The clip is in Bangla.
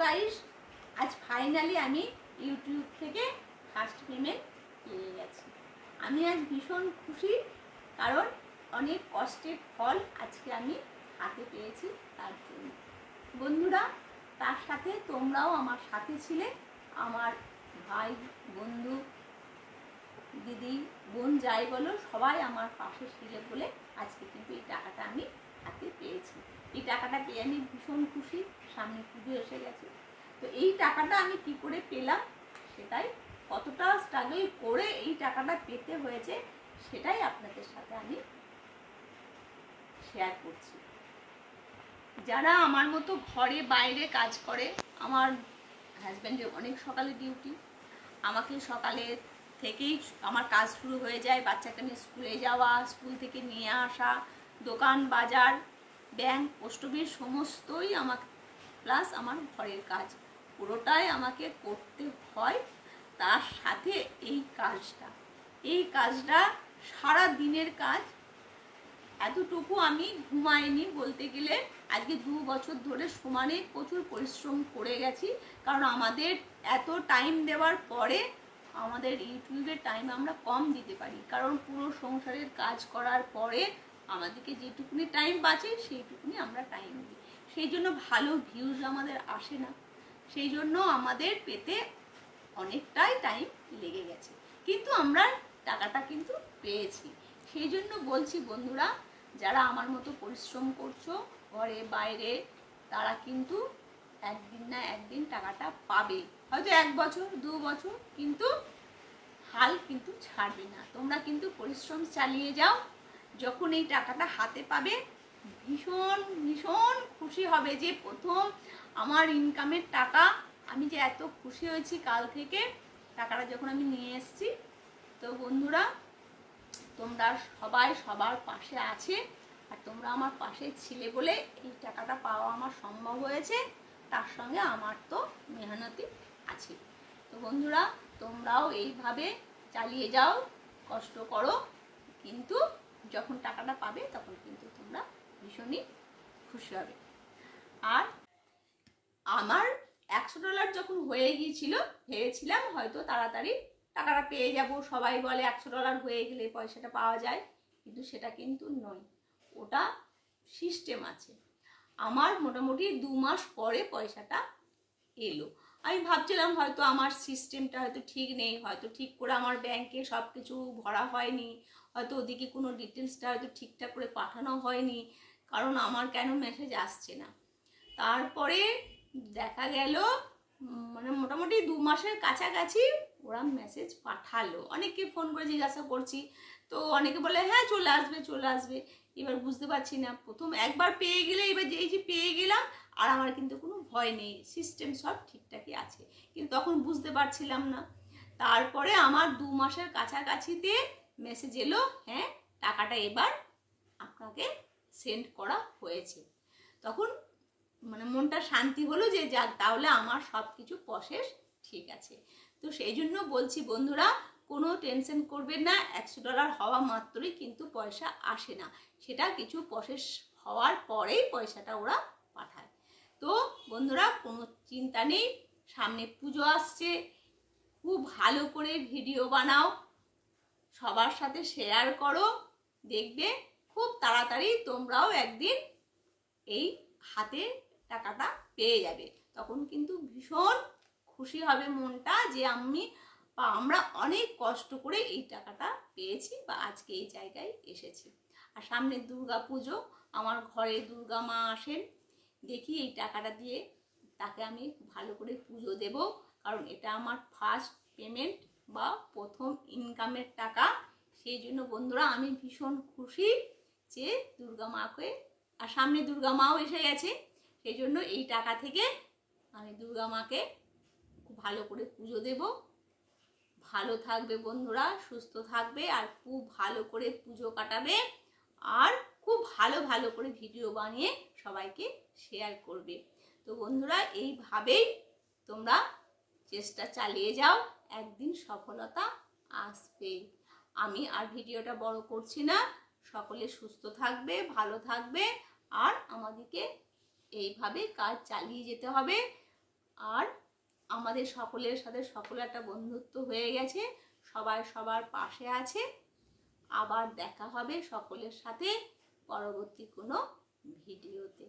গাইস, আজ ফাইনালি আমি ইউটিউব থেকে ফার্স্ট পেমেন্ট পেয়ে গেছি। আমি আজ ভীষণ খুশি, কারণ অনেক কষ্টের ফল আজকে আমি হাতে পেয়েছি। তার জন্য বন্ধুরা, তার সাথে তোমরাও আমার সাথে ছিলে, আমার ভাই, বন্ধু, দিদি, বোন, যাই বলো, সবাই আমার পাশে ছিলে বলে আজকে কিন্তু এই টাকাটা আমি হাতে পেয়েছি। এই টাকাটা পেয়ে আমি ভীষণ খুশি। সামনে পুজো এসে গেছে, তো এই টাকাটা আমি কি করে পেলাম, সেটাই কতটা স্ট্রাগল করে এই টাকাটা পেতে হয়েছে, সেটাই আপনাদের সাথে আমি শেয়ার করছি। যারা আমার মতো ঘরে বাইরে কাজ করে, আমার হাজব্যান্ডের অনেক সকালে ডিউটি, আমাকে সকালে থেকেই আমার কাজ শুরু হয়ে যায়। বাচ্চাকে নিয়ে স্কুলে যাওয়া, স্কুল থেকে নিয়ে আসা, দোকান বাজার, ব্যাংক, পোস্ট অফিস সমস্তই আমাকে, প্লাস আমার ঘরের কাজ পুরোটাই আমাকে করতে হয়। তার সাথে এই কাজটা সারা দিনের কাজ। এতটুকু আমি ঘুমাইনি বলতে গেলে। আজকে 2 বছর ধরে সমানে প্রচুর পরিশ্রম করে গেছি, কারণ আমাদের এত টাইম দেওয়ার পরে আমাদের ইউটিউবের টাইম আমরা কম দিতে পারি, কারণ পুরো সংসারের কাজ করার পরে আমাদেরকে যেটুকুনি টাইম বাঁচে সেইটুকুনি আমরা টাইম দিই। সেই জন্য ভালো ভিউজ আমাদের আসে না, সেই জন্য আমাদের পেতে অনেকটাই টাইম লেগে গেছে, কিন্তু আমরা টাকাটা কিন্তু পেয়েছি। সেই জন্য বলছি বন্ধুরা, যারা আমার মতো পরিশ্রম করছো ঘরে বাইরে, তারা কিন্তু একদিন না একদিন টাকাটা পাবে। হয়তো 1 বছর 2 বছর, কিন্তু হাল কিন্তু ছাড়বে না। তোমরা কিন্তু পরিশ্রম চালিয়ে যাও। যখন এই টাকাটা হাতে পাবে, ভীষণ ভীষণ খুশি হবে যে প্রথম আমার ইনকামের টাকা। আমি যে এত খুশি হয়েছি কাল থেকে টাকাটা যখন আমি নিয়ে এসেছি। তো বন্ধুরা, তোমরা সবাই সবার পাশে আছে, আর তোমরা আমার পাশে ছিলে বলে এই টাকাটা পাওয়া আমার সম্ভব হয়েছে। তার সঙ্গে আমার তো মেহনতি আছে। তো বন্ধুরা, তোমরাও এইভাবে চালিয়ে যাও, কষ্ট করো, কিন্তু যখন টাকাটা পাবে তখন কিন্তু তোমরা ভীষণই খুশি হবে। আর আমার $100 যখন হয়ে গিয়েছিল, ভেবেছিলাম হয়তো তাড়াতাড়ি টাকাটা পেয়ে যাব। সবাই বলে $100 হয়ে গেলে পয়সাটা পাওয়া যায়, কিন্তু সেটা কিন্তু নয়। ওটা সিস্টেম আছে। আমার মোটামুটি 2 মাস পরে পয়সাটা এলো। আমি ভাবছিলাম হয়তো আমার সিস্টেমটা হয়তো ঠিক নেই, হয়তো ঠিক করে আমার ব্যাংকে সব কিছু ভরা হয়নি, হয়তো ওদিকে কোনো ডিটেলসটা হয়তো ঠিকঠাক করে পাঠানো হয়নি, কারণ আমার কেন মেসেজ আসছে না। তারপরে দেখা গেল মানে মোটামুটি 2 মাসের কাছাকাছি ওরা মেসেজ পাঠালো। অনেককে ফোন করে জিজ্ঞাসা করছি, তো অনেকে বলে হ্যাঁ চলে আসবে চলে আসবে। এবার বুঝতে পারছি না, প্রথম একবার পেয়ে গেলে, এবার এই যে পেয়ে গেলাম, আর আমার কিন্তু কোনো ভয় নেই, সিস্টেম সব ঠিকঠাকই আছে, কিন্তু তখন বুঝতে পারছিলাম না। তারপরে আমার 2 মাসের কাছাকাছিতে মেসেজ এলো, হ্যাঁ টাকাটা এবার আপনাকে সেন্ড করা হয়েছে। তখন মানে মনটা শান্তি হলো যে যাক, তাহলে আমার সব কিছু প্রসেস ঠিক আছে। তো সেই জন্য বলছি বন্ধুরা, কোনো টেনশন করবেন না। $100 হওয়া মাত্রই কিন্তু পয়সা আসে না, সেটা কিছু প্রসেস হওয়ার পরেই পয়সাটা ওরা পাঠায়। তো বন্ধুরা, কোনো চিন্তা নেই, সামনে পুজো আসছে, খুব ভালো করে ভিডিও বানাও, সবার সাথে শেয়ার করো, দেখবে খুব তাড়াতাড়ি তোমরাও একদিন এই হাতে টাকাটা পেয়ে যাবে। তখন কিন্তু ভীষণ খুশি হবে মনটা যে আমরা অনেক কষ্ট করে এই টাকাটা পেয়েছি বা আজকে এই জায়গায় এসেছি। আর সামনে দুর্গা পুজো, আমার ঘরে দুর্গা মা আসেন, দেখি এই টাকাটা দিয়ে তাকে আমি ভালো করে পুজো দেব, কারণ এটা আমার ফার্স্ট পেমেন্ট বা প্রথম ইনকামের টাকা। সেই জন্য বন্ধুরা, আমি ভীষণ খুশি যে দুর্গা মাকে, আর সামনে দুর্গা মাও এসে গেছে, সেই জন্য এই টাকা থেকে আমি দুর্গা মাকে খুব ভালো করে পুজো দেব। ভালো থাকবে বন্ধুরা, সুস্থ থাকবে, আর খুব ভালো করে পুজো কাটাবে, আর খুব ভালো ভালো করে ভিডিও বানিয়ে সবাইকে শেয়ার করবে। তো বন্ধুরা, এইভাবেই তোমরা চেষ্টা চালিয়ে যাও, একদিন সফলতা আসবে। আমি আর ভিডিওটা বড় করছি না। সকলে সুস্থ থাকবে, ভালো থাকবে, আর আমাদেরকে এইভাবে কাজ চালিয়ে যেতে হবে। আর আমাদের সকলের সাথে সকলের একটা বন্ধুত্ব হয়ে গেছে, সবাই সবার পাশে আছে। আবার দেখা হবে সকলের সাথে পরবর্তী কোনো ভিডিওতে।